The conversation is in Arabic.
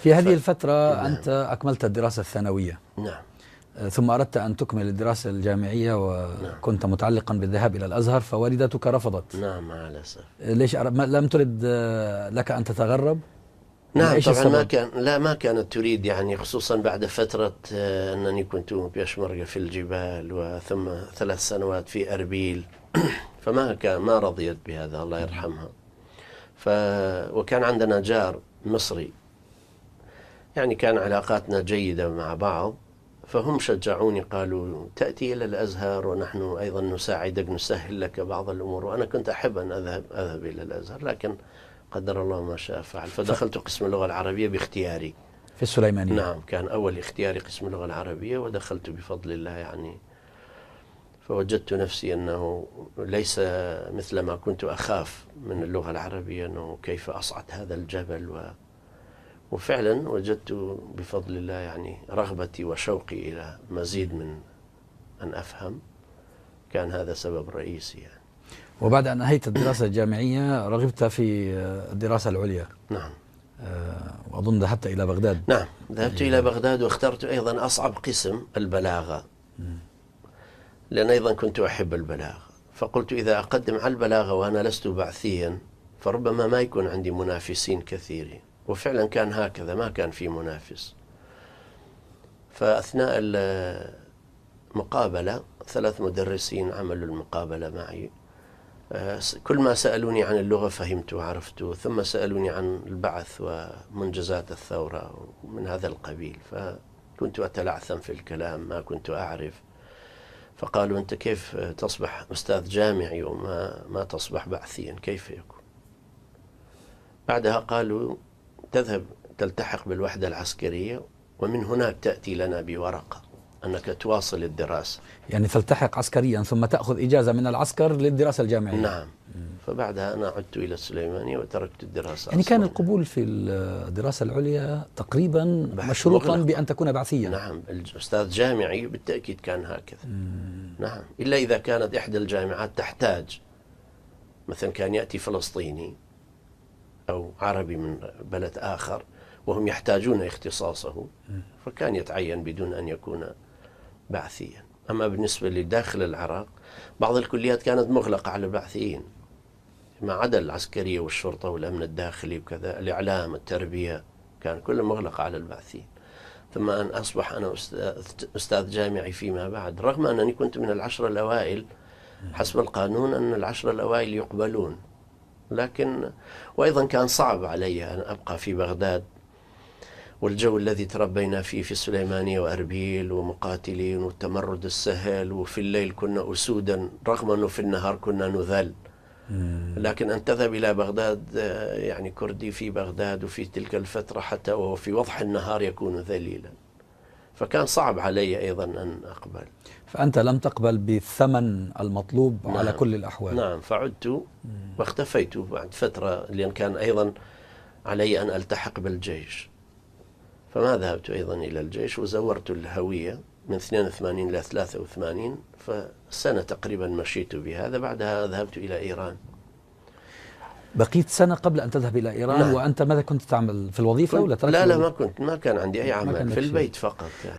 في هذه الفترة نعم. أنت أكملت الدراسة الثانوية. نعم. ثم أردت أن تكمل الدراسة الجامعية وكنت متعلقا بالذهاب إلى الأزهر، فوالدتك رفضت. نعم مع الأسف. ليش لم ترد لك أن تتغرب؟ نعم طبعا السبب؟ ما كانت تريد، يعني خصوصا بعد فترة أنني كنت بأشمرة في الجبال وثم 3 سنوات في أربيل ما رضيت بهذا، الله يرحمها. وكان عندنا جار مصري، يعني كان علاقاتنا جيدة مع بعض، فهم شجعوني، قالوا تأتي إلى الأزهر ونحن أيضا نساعدك، نسهل لك بعض الأمور. وأنا كنت أحب أن أذهب إلى الأزهر، لكن قدر الله ما شاء فعل. فدخلت قسم اللغة العربية باختياري في السليمانية. نعم، كان أول اختياري قسم اللغة العربية، ودخلت بفضل الله يعني. فوجدت نفسي أنه ليس مثل ما كنت أخاف من اللغة العربية، أنه كيف أصعد هذا الجبل. وفعلا وجدت بفضل الله يعني رغبتي وشوقي إلى مزيد من أن أفهم، كان هذا سبب رئيسي يعني. وبعد أن أنهيت الدراسة الجامعية رغبت في الدراسة العليا. نعم. وأظن ذهبت إلى بغداد. نعم ذهبت إلى بغداد، واخترت أيضا أصعب قسم البلاغة، لأن أيضا كنت أحب البلاغة. فقلت إذا أقدم على البلاغة وأنا لست بعثيا فربما ما يكون عندي منافسين كثيرين، وفعلا كان هكذا، ما كان في منافس. فأثناء المقابلة 3 مدرسين عملوا المقابلة معي، كل ما سألوني عن اللغة فهمت وعرفت، ثم سألوني عن البعث ومنجزات الثورة من هذا القبيل، فكنت أتلعثم في الكلام، ما كنت أعرف. فقالوا أنت كيف تصبح أستاذ جامعي وما تصبح بعثيا، كيف يكون؟ بعدها قالوا تذهب تلتحق بالوحدة العسكرية، ومن هناك تأتي لنا بورقة أنك تواصل الدراسة. يعني تلتحق عسكريا ثم تأخذ إجازة من العسكر للدراسة الجامعية. نعم. فبعدها أنا عدت إلى السليمانية وتركت الدراسة. يعني كان القبول في الدراسة العليا تقريبا مشروطا بأن تكون بعثيا. نعم، الأستاذ جامعي بالتأكيد كان هكذا. نعم، إلا إذا كانت إحدى الجامعات تحتاج، مثلا كان يأتي فلسطيني أو عربي من بلد آخر وهم يحتاجون اختصاصه، فكان يتعين بدون أن يكون بعثيا. أما بالنسبة لداخل العراق بعض الكليات كانت مغلقة على البعثيين، ما عدا العسكرية والشرطة والأمن الداخلي وكذا، الإعلام، التربية، كان كله مغلقة على البعثيين. ثم أن أصبح أنا أستاذ جامعي فيما بعد، رغم أنني كنت من 10 الأوائل حسب القانون، أن 10 الأوائل يقبلون، لكن وأيضا كان صعب علي أن أبقى في بغداد، والجو الذي تربينا فيه في السليمانية وأربيل ومقاتلين والتمرد السهل، وفي الليل كنا أسودا رغم أنه في النهار كنا نذل. لكن أن تذهب إلى بغداد، يعني كردي في بغداد وفي تلك الفترة حتى وهو في وضح النهار يكون ذليلا، فكان صعب علي أيضا أن أقبل. فأنت لم تقبل بالثمن المطلوب. نعم. على كل الأحوال. نعم، فعدت واختفيت بعد فترة، لأن كان أيضا علي أن ألتحق بالجيش، فما ذهبت أيضا إلى الجيش، وزورت الهوية من 82 إلى 83، فسنة تقريبا مشيت بهذا. بعدها ذهبت إلى إيران. بقيت سنة قبل أن تذهب إلى إيران. نعم. وأنت ماذا كنت تعمل في الوظيفة ولا تركت؟ لا ما كان عندي أي عمل، في البيت فقط يعني.